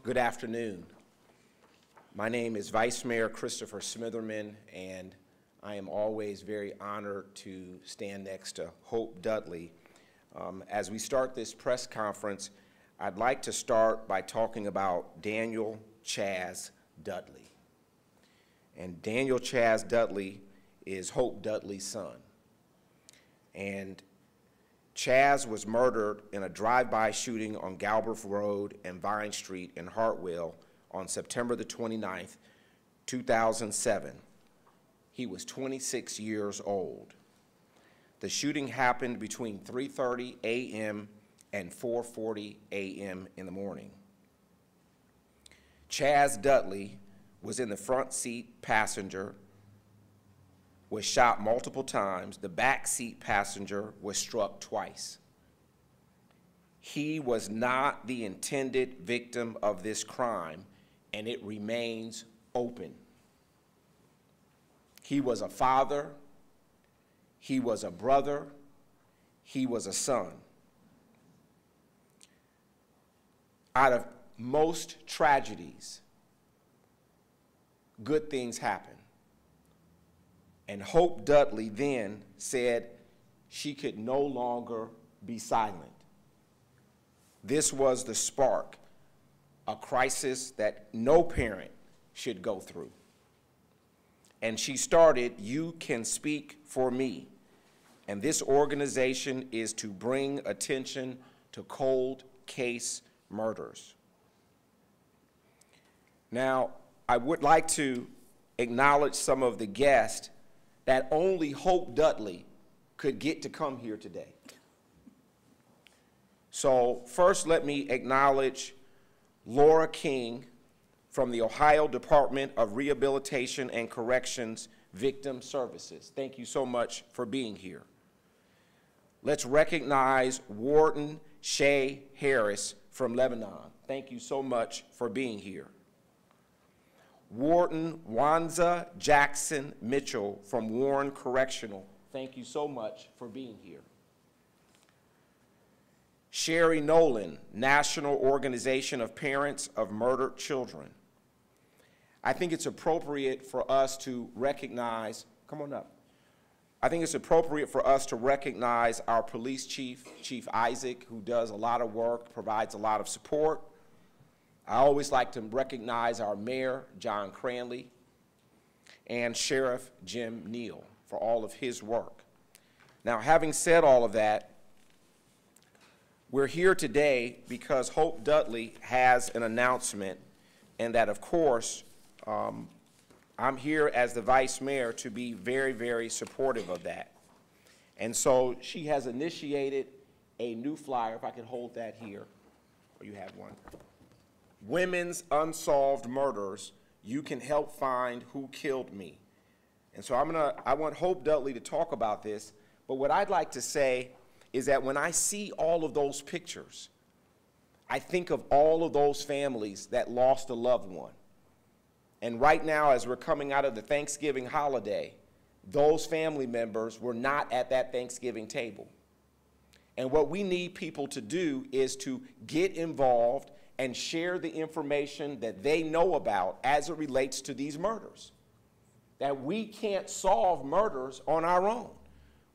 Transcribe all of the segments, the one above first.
Good afternoon. My name is Vice Mayor Christopher Smitherman, and I am always very honored to stand next to Hope Dudley. As we start this press conference, I'd like to start by talking about Daniel Chaz Dudley. And Daniel Chaz Dudley is Hope Dudley's son. And Chaz was murdered in a drive-by shooting on Galbraith Road and Vine Street in Hartwell on September the 29th, 2007. He was 26 years old. The shooting happened between 3:30 a.m. and 4:40 a.m. in the morning. Chaz Dudley was in the front seat passenger, was shot multiple times. The back seat passenger was struck twice. He was not the intended victim of this crime, and it remains open. He was a father, he was a brother, he was a son. Out of most tragedies, good things happen. And Hope Dudley then said she could no longer be silent. This was the spark, a crisis that no parent should go through. And she started UCanSpeakForMe. And this organization is to bring attention to cold case murders. Now, I would like to acknowledge some of the guests that only Hope Dudley could get to come here today. So first, let me acknowledge Laura King from the Ohio Department of Rehabilitation and Corrections Victim Services. Thank you so much for being here. Let's recognize Warden Shay Harris from Lebanon. Thank you so much for being here. Warden Wanza Jackson Mitchell from Warren Correctional. Thank you so much for being here. Sherry Nolan, National Organization of Parents of Murdered Children. I think it's appropriate for us to recognize, come on up. I think it's appropriate for us to recognize our police chief, Chief Isaac, who does a lot of work, provides a lot of support. I always like to recognize our mayor, John Cranley, and Sheriff Jim Neal for all of his work. Now, having said all of that, we're here today because Hope Dudley has an announcement, and that, of course, I'm here as the vice mayor to be very, very supportive of that. And so she has initiated a new flyer, if I could hold that here, or you have one. Women's Unsolved Murders, You Can Help Find Who Killed Me. And so I want Hope Dudley to talk about this, but what I'd like to say is that when I see all of those pictures, I think of all of those families that lost a loved one. And right now, as we're coming out of the Thanksgiving holiday, those family members were not at that Thanksgiving table. And what we need people to do is to get involved and share the information that they know about as it relates to these murders. That we can't solve murders on our own.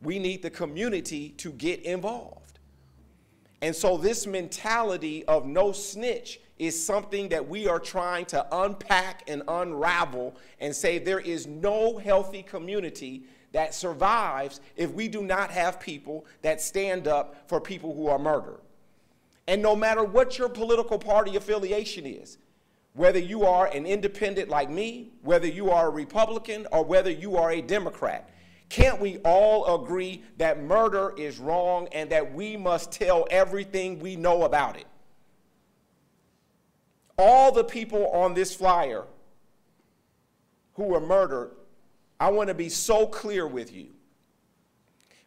We need the community to get involved. And so this mentality of no snitch is something that we are trying to unpack and unravel and say there is no healthy community that survives if we do not have people that stand up for people who are murdered. And no matter what your political party affiliation is, whether you are an independent like me, whether you are a Republican, or whether you are a Democrat, can't we all agree that murder is wrong and that we must tell everything we know about it? All the people on this flyer who were murdered, I want to be so clear with you.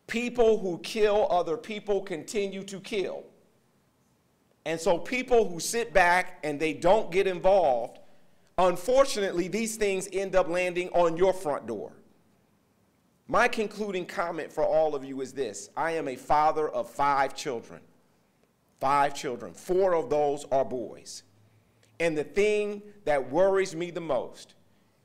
People who kill other people continue to kill. And so people who sit back and they don't get involved, unfortunately, these things end up landing on your front door. My concluding comment for all of you is this. I am a father of 5 children. 5 children. 4 of those are boys. And the thing that worries me the most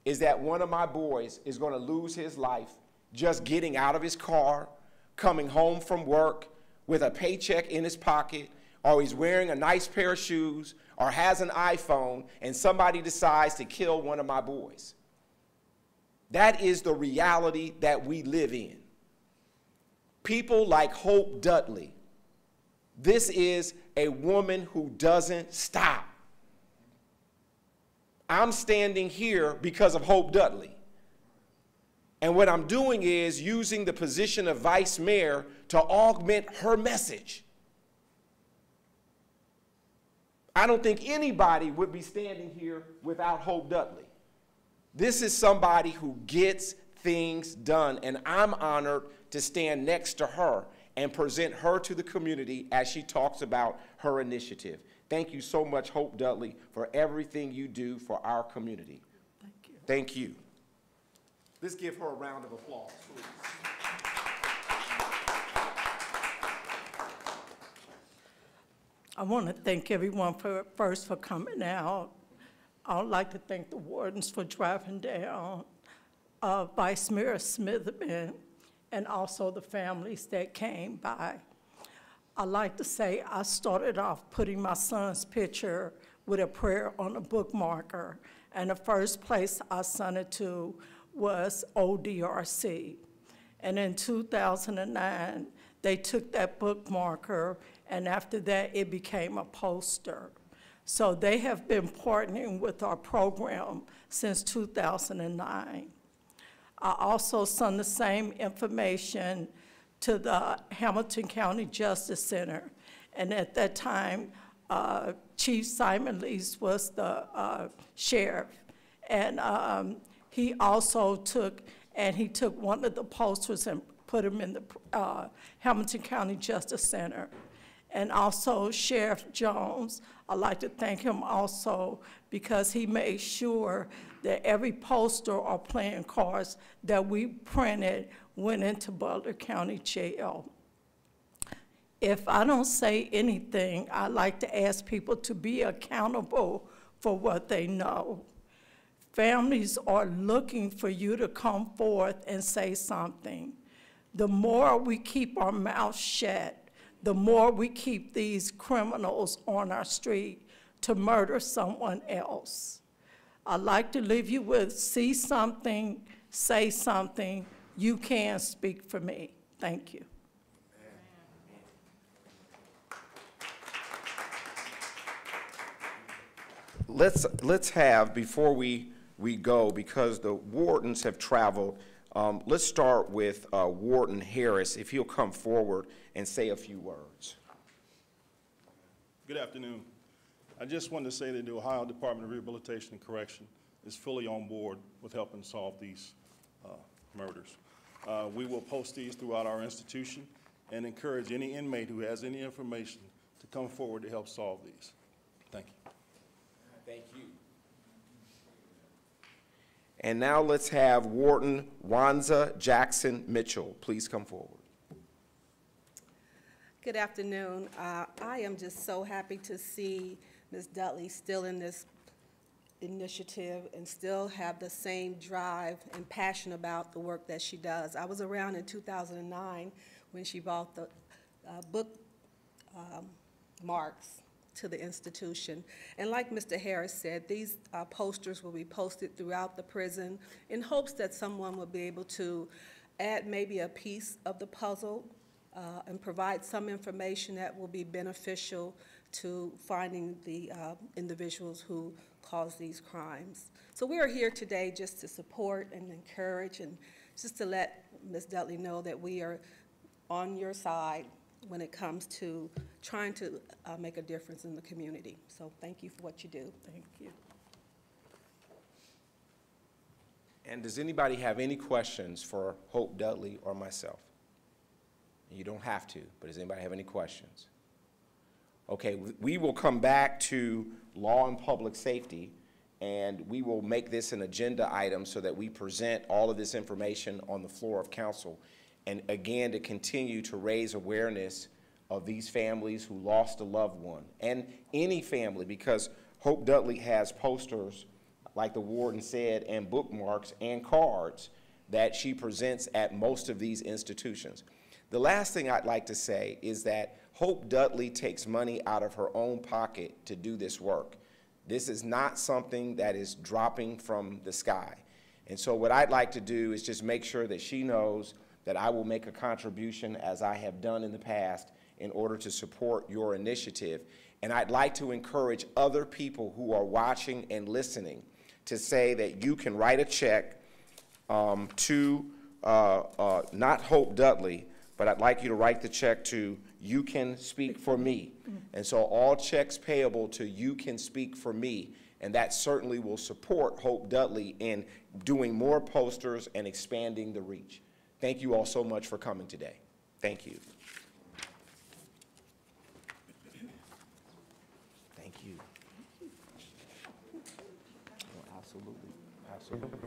is that one of my boys is going to lose his life just getting out of his car, coming home from work with a paycheck in his pocket, or he's wearing a nice pair of shoes, or has an iPhone, and somebody decides to kill one of my boys. That is the reality that we live in. People like Hope Dudley. This is a woman who doesn't stop. I'm standing here because of Hope Dudley. And what I'm doing is using the position of vice mayor to augment her message. I don't think anybody would be standing here without Hope Dudley. This is somebody who gets things done, and I'm honored to stand next to her and present her to the community as she talks about her initiative. Thank you so much, Hope Dudley, for everything you do for our community. Thank you. Thank you. Let's give her a round of applause, please. I want to thank everyone first for coming out. I would like to thank the wardens for driving down, Vice Mayor Smitherman, and also the families that came by. I'd like to say I started off putting my son's picture with a prayer on a bookmarker, and the first place I sent it to was ODRC. And in 2009, they took that bookmarker, and after that, it became a poster. So they have been partnering with our program since 2009. I also sent the same information to the Hamilton County Justice Center, and at that time, Chief Simon Lease was the sheriff, and he also took one of the posters and put him in the Hamilton County Justice Center. And also Sheriff Jones, I'd like to thank him also because he made sure that every poster or playing cards that we printed went into Butler County Jail. If I don't say anything, I'd like to ask people to be accountable for what they know. Families are looking for you to come forth and say something. The more we keep our mouths shut, the more we keep these criminals on our street to murder someone else. I'd like to leave you with, see something, say something, you can speak for me. Thank you. Let's have, before we go, because the wardens have traveled, let's start with Warden Harris, if he'll come forward and say a few words. Good afternoon. I just wanted to say that the Ohio Department of Rehabilitation and Correction is fully on board with helping solve these murders. We will post these throughout our institution and encourage any inmate who has any information to come forward to help solve these. Thank you. Thank you. And now let's have Warden Wanza Jackson Mitchell. Please come forward. Good afternoon. I am just so happy to see Ms. Dudley still in this initiative and still have the same drive and passion about the work that she does. I was around in 2009 when she bought the book marks to the institution. And like Mr. Harris said, these posters will be posted throughout the prison in hopes that someone will be able to add maybe a piece of the puzzle and provide some information that will be beneficial to finding the individuals who caused these crimes. So we are here today just to support and encourage and just to let Ms. Dudley know that we are on your side when it comes to trying to make a difference in the community. So thank you for what you do. Thank you. And does anybody have any questions for Hope Dudley or myself? You don't have to, but does anybody have any questions? Okay, we will come back to law and public safety, and we will make this an agenda item so that we present all of this information on the floor of council. And again, to continue to raise awareness of these families who lost a loved one, and any family, because Hope Dudley has posters, like the warden said, and bookmarks and cards that she presents at most of these institutions. The last thing I'd like to say is that Hope Dudley takes money out of her own pocket to do this work. This is not something that is dropping from the sky. And so what I'd like to do is just make sure that she knows that I will make a contribution, as I have done in the past, in order to support your initiative. And I'd like to encourage other people who are watching and listening to say that you can write a check to not Hope Dudley, but I'd like you to write the check to UCanSpeakForMe. And so all checks payable to UCanSpeakForMe, and that certainly will support Hope Dudley in doing more posters and expanding the reach. Thank you all so much for coming today. Thank you. Thank you. Oh, absolutely, absolutely.